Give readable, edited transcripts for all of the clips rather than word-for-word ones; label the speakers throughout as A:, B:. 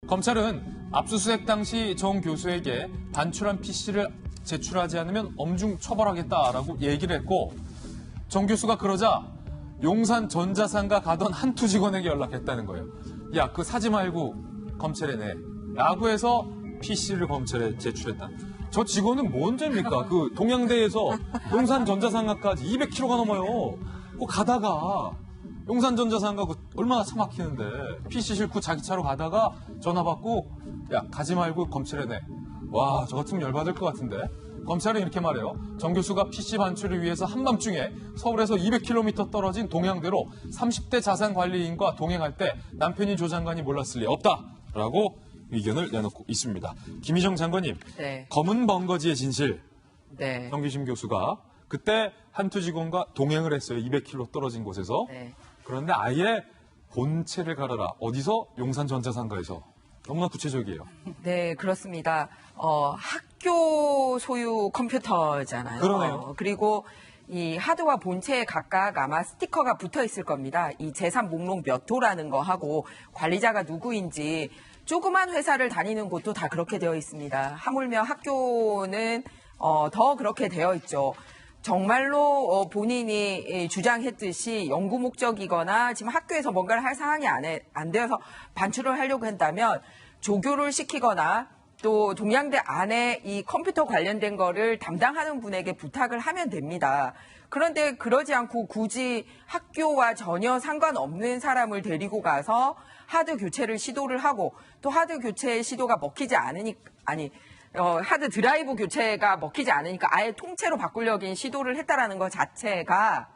A: 검찰은 압수수색 당시 정 교수에게 반출한 PC를 제출하지 않으면 엄중 처벌하겠다라고 얘기를 했고 정 교수가 그러자 용산 전자상가 가던 한투 직원에게 연락했다는 거예요. 야, 그거 사지 말고 검찰에 내. 라고 해서 PC를 검찰에 제출했다. 저 직원은 뭔 죄입니까? 그 동양대에서 용산 전자상가까지 200km가 넘어요. 그 가다가 용산 전자상가 얼마나 차 막히는데 PC 싣고 자기 차로 가다가 전화 받고 야, 가지 말고 검찰에 내. 와, 저 같으면 열받을 것 같은데. 검찰은 이렇게 말해요. 정 교수가 PC 반출을 위해서 한밤중에 서울에서 200km 떨어진 동양대로 30대 자산관리인과 동행할 때 남편이 조 장관이 몰랐을 리 없다라고 의견을 내놓고 있습니다. 김희정 장관님,
B: 네.
A: 검은 번거지의 진실.
B: 네.
A: 정기심 교수가 그때 한투 직원과 동행을 했어요. 200km 떨어진 곳에서.
B: 네.
A: 그런데 아예 본체를 가려라. 어디서? 용산 전자상가에서. 너무나 구체적이에요.
B: 네, 그렇습니다. 학교 소유 컴퓨터잖아요.
A: 그러네요.
B: 그리고 이 하드와 본체에 각각 아마 스티커가 붙어 있을 겁니다. 이 재산 목록 몇 호라는 거 하고 관리자가 누구인지 조그만 회사를 다니는 곳도 다 그렇게 되어 있습니다. 하물며 학교는 더 그렇게 되어 있죠. 정말로 본인이 주장했듯이 연구 목적이거나 지금 학교에서 뭔가를 할 상황이 안 되어서 반출을 하려고 한다면 조교를 시키거나 또 동양대 안에 이 컴퓨터 관련된 거를 담당하는 분에게 부탁을 하면 됩니다. 그런데 그러지 않고 굳이 학교와 전혀 상관없는 사람을 데리고 가서 하드 교체를 시도를 하고 또 하드 교체의 시도가 먹히지 않으니까 하드 드라이브 교체가 먹히지 않으니까 아예 통째로 바꾸려긴 시도를 했다라는 것 자체가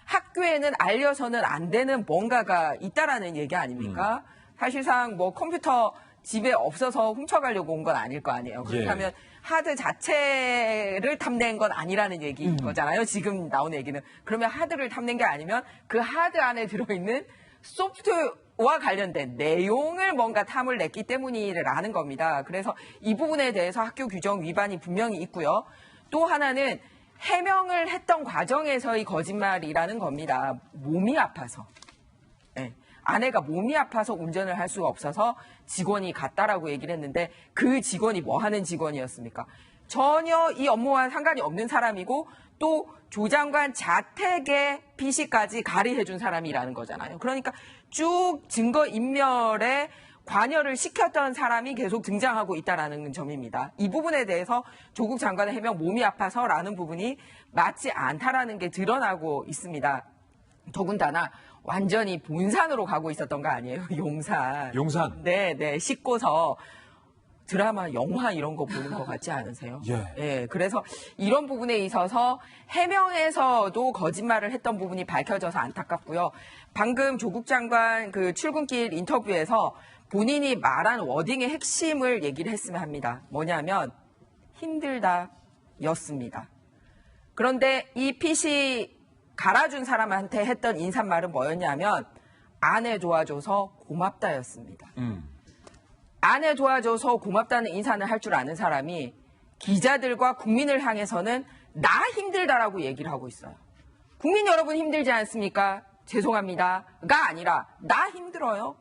B: 학교에는 알려서는 안 되는 뭔가가 있다라는 얘기 아닙니까? 사실상 뭐 컴퓨터 집에 없어서 훔쳐가려고 온 건 아닐 거 아니에요. 그렇다면 하드 자체를 탐낸 건 아니라는 얘기인 거잖아요. 지금 나오는 얘기는. 그러면 하드를 탐낸 게 아니면 그 하드 안에 들어있는 소프트웨어와 관련된 내용을 뭔가 탐을 냈기 때문이라는 겁니다. 그래서 이 부분에 대해서 학교 규정 위반이 분명히 있고요. 또 하나는 해명을 했던 과정에서의 거짓말이라는 겁니다. 몸이 아파서. 네. 아내가 몸이 아파서 운전을 할 수가 없어서 직원이 갔다라고 얘기를 했는데 그 직원이 뭐 하는 직원이었습니까? 전혀 이 업무와 상관이 없는 사람이고 또 조 장관 자택의 PC까지 가리해준 사람이라는 거잖아요. 그러니까 쭉 증거인멸에 관여를 시켰던 사람이 계속 등장하고 있다는 점입니다. 이 부분에 대해서 조국 장관의 해명 몸이 아파서라는 부분이 맞지 않다라는 게 드러나고 있습니다. 더군다나 완전히 본산으로 가고 있었던 거 아니에요? 용산.
A: 용산.
B: 네. 싣고서 드라마, 영화 이런 거 보는 것 같지 않으세요?
A: 예.
B: 그래서 이런 부분에 있어서 해명에서도 거짓말을 했던 부분이 밝혀져서 안타깝고요. 방금 조국 장관 그 출근길 인터뷰에서 본인이 말한 워딩의 핵심을 얘기를 했으면 합니다. 뭐냐면 힘들다였습니다. 그런데 이 PC 갈아준 사람한테 했던 인사말은 뭐였냐면 아내 도와줘서 고맙다였습니다. 아내 도와줘서 고맙다는 인사는 할 줄 아는 사람이 기자들과 국민을 향해서는 나 힘들다라고 얘기를 하고 있어요. 국민 여러분 힘들지 않습니까? 죄송합니다가 아니라 나 힘들어요.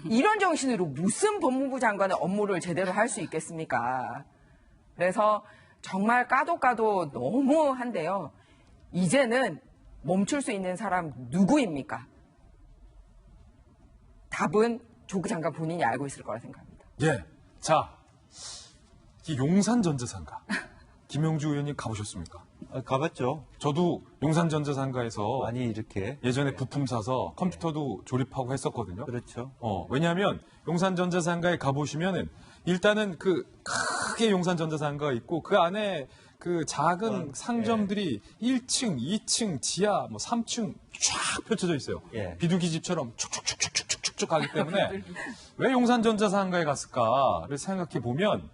B: 이런 정신으로 무슨 법무부 장관의 업무를 제대로 할 수 있겠습니까? 그래서 정말 까도 너무한데요. 이제는 멈출 수 있는 사람 누구입니까? 답은 조국 장관 본인이 알고 있을 거라 생각합니다.
A: 예. 자, 이 용산 전자상가. 김영주 의원님 가보셨습니까?
C: 가봤죠.
A: 저도 용산 전자상가에서
C: 많이 이렇게.
A: 예전에 부품 사서 컴퓨터도 조립하고 했었거든요.
C: 그렇죠.
A: 왜냐하면 용산 전자상가에 가보시면은 일단은 그 크게 용산 전자상가가 있고 그 안에 그 작은 상점들이 1층, 2층, 지하, 3층 쫙 펼쳐져 있어요. 비둘기집처럼 축축축축축축 가기 때문에 왜 용산 전자상가에 갔을까를 생각해 보면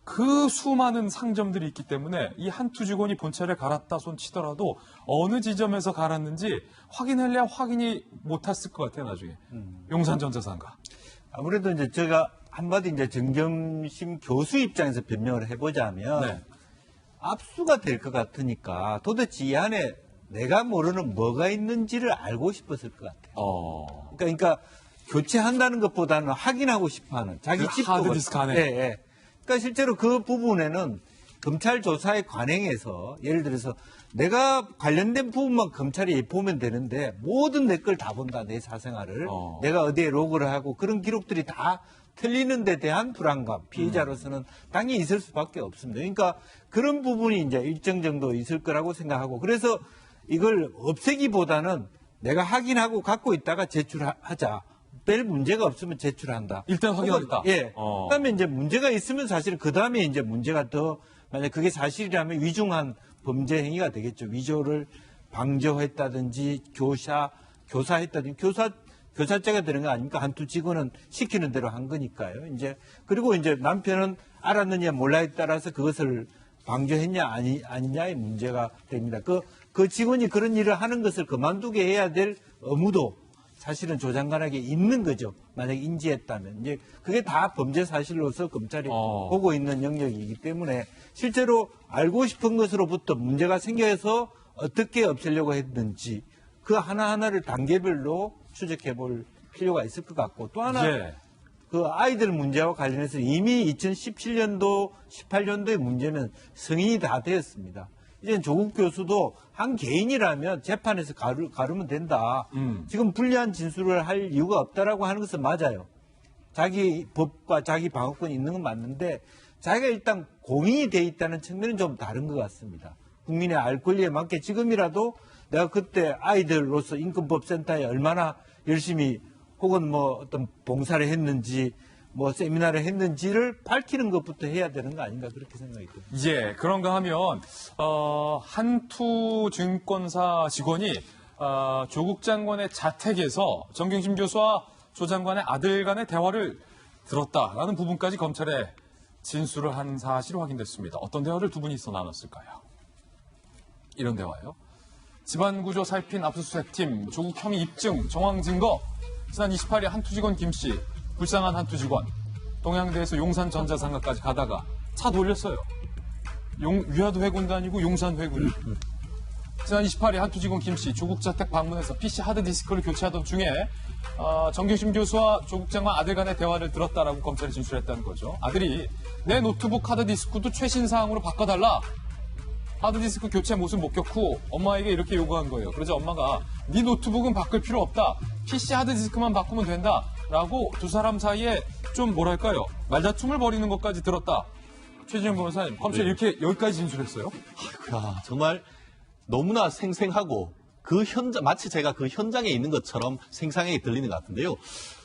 A: 그 수많은 상점들이 있기 때문에 이 한투 직원이 본체를 갈았다 손 치더라도 어느 지점에서 갈았는지 확인하려 확인이 못했을 것 같아요, 나중에. 용산 전자상가.
C: 아무래도 이제 제가 한마디 이제 정경심 교수 입장에서 변명을 해보자면 압수가 될 것 같으니까 도대체 이 안에 내가 모르는 뭐가 있는지를 알고 싶었을 것 같아요. 그러니까 교체한다는 것보다는 확인하고 싶어하는 자기
A: 그
C: 집
A: 하드디스크 안에.
C: 예, 예. 그러니까 실제로 그 부분에는 검찰 조사에 관행해서 예를 들어서 내가 관련된 부분만 검찰이 보면 되는데 모든 내 걸 다 본다, 내 사생활을. 내가 어디에 로그를 하고 그런 기록들이 다 틀리는 데 대한 불안감, 피해자로서는 당연히 있을 수밖에 없습니다. 그러니까 그런 부분이 이제 일정 정도 있을 거라고 생각하고 그래서 이걸 없애기보다는 내가 확인하고 갖고 있다가 제출하자. 별 문제가 없으면 제출한다.
A: 일단 확인하겠다.
C: 예. 그다음에 이제 문제가 있으면 사실 그 다음에 이제 문제가 더 만약 그게 사실이라면 위중한 범죄 행위가 되겠죠. 위조를 방조했다든지 교사했다든지 교사죄가 되는 거 아닙니까? 한두 직원은 시키는 대로 한 거니까요. 이제 그리고 이제 남편은 알았느냐 몰라에 따라서 그것을 방조했냐 아니냐의 문제가 됩니다. 그 직원이 그런 일을 하는 것을 그만두게 해야 될 의무도 사실은 조 장관에게 있는 거죠. 만약 인지했다면. 이제 그게 다 범죄 사실로서 검찰이 보고 있는 영역이기 때문에 실제로 알고 싶은 것으로부터 문제가 생겨서 어떻게 없애려고 했는지 그 하나하나를 단계별로 추적해 볼 필요가 있을 것 같고 또 하나
A: 예.
C: 그 아이들 문제와 관련해서 이미 2017년도, 18년도의 문제는 승인이 다 되었습니다. 이제 조국 교수도 한 개인이라면 재판에서 가르면 된다. 지금 불리한 진술을 할 이유가 없다라고 하는 것은 맞아요. 자기 법과 자기 방어권이 있는 건 맞는데 자기가 일단 공인이 돼 있다는 측면은 좀 다른 것 같습니다. 국민의 알 권리에 맞게 지금이라도 내가 그때 아이들로서 인권법센터에 얼마나 열심히 혹은 뭐 어떤 봉사를 했는지 뭐 세미나를 했는지를 밝히는 것부터 해야 되는 거 아닌가 그렇게 생각이 듭니다.
A: 예, 그런가 하면 한투증권사 직원이 조국 장관의 자택에서 정경심 교수와 조 장관의 아들 간의 대화를 들었다라는 부분까지 검찰에 진술을 한 사실이 확인됐습니다. 어떤 대화를 두 분이서 나눴을까요? 이런 대화요. 집안구조 살핀 압수수색팀, 조국 혐의 입증, 정황 증거, 지난 28일 한투직원 김씨, 불쌍한 한투직원, 동양대에서 용산 전자상가까지 가다가 차 돌렸어요. 위화도 회군도 아니고 용산 회군이. 지난 28일 한투직원 김씨, 조국 자택 방문해서 PC 하드디스크를 교체하던 중에 정경심 교수와 조국 장관 아들 간의 대화를 들었다라고 검찰이 진술했다는 거죠. 아들이 내 노트북 하드디스크도 최신 사항으로 바꿔달라. 하드디스크 교체 모습 목격 후 엄마에게 이렇게 요구한 거예요. 그러자 엄마가 네 노트북은 바꿀 필요 없다. PC 하드디스크만 바꾸면 된다. 라고 두 사람 사이에 좀 뭐랄까요. 말다툼을 벌이는 것까지 들었다. 최진영 변호사님, 검찰이 이렇게 여기까지 진술했어요?
D: 아이고야, 정말 너무나 생생하고 그 현장, 마치 제가 그 현장에 있는 것처럼 생생하게 들리는 것 같은데요.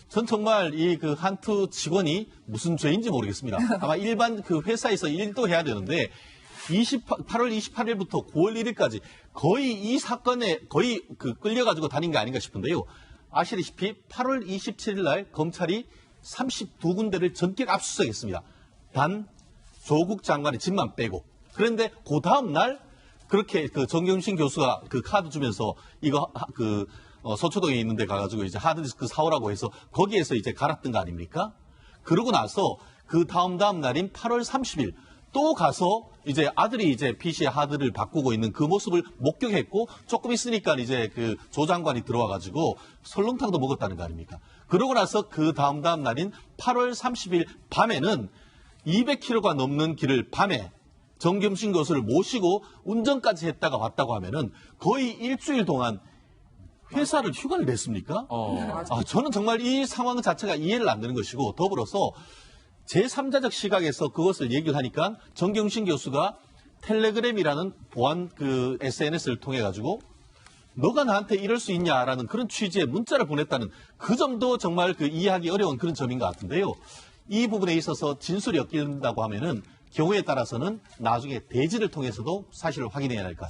D: 전 정말 이 그 한투 직원이 무슨 죄인지 모르겠습니다. 아마 일반 그 회사에서 일도 해야 되는데 8월 28일부터 9월 1일까지 거의 이 사건에 거의 그 끌려가지고 다닌 게 아닌가 싶은데요. 아시다시피 8월 27일 날 검찰이 32군데를 전격 압수수색했습니다. 단 조국 장관의 집만 빼고. 그런데 그 다음 날 그렇게 그 정경심 교수가 그 카드 주면서 이거 서초동에 있는 데 가가지고 이제 하드디스크 사오라고 해서 거기에서 이제 갈았던 거 아닙니까? 그러고 나서 그 다음 날인 8월 30일 또 가서 이제 아들이 이제 PC 하드를 바꾸고 있는 그 모습을 목격했고 조금 있으니까 이제 그 조 장관이 들어와가지고 설렁탕도 먹었다는 거 아닙니까? 그러고 나서 그 다음 날인 8월 30일 밤에는 200km가 넘는 길을 밤에 정경심 교수를 모시고 운전까지 했다가 왔다고 하면은 거의 일주일 동안 회사를 휴가를 냈습니까? 저는 정말 이 상황 자체가 이해를 안 되는 것이고 더불어서 제3자적 시각에서 그것을 얘기를 하니까 정경심 교수가 텔레그램이라는 보안 그 SNS를 통해 가지고 너가 나한테 이럴 수 있냐라는 그런 취지의 문자를 보냈다는 그 점도 정말 그 이해하기 어려운 그런 점인 것 같은데요. 이 부분에 있어서 진술이 엮인다고 하면은 경우에 따라서는 나중에 대지를 통해서도 사실을 확인해야 할 것 같습니다.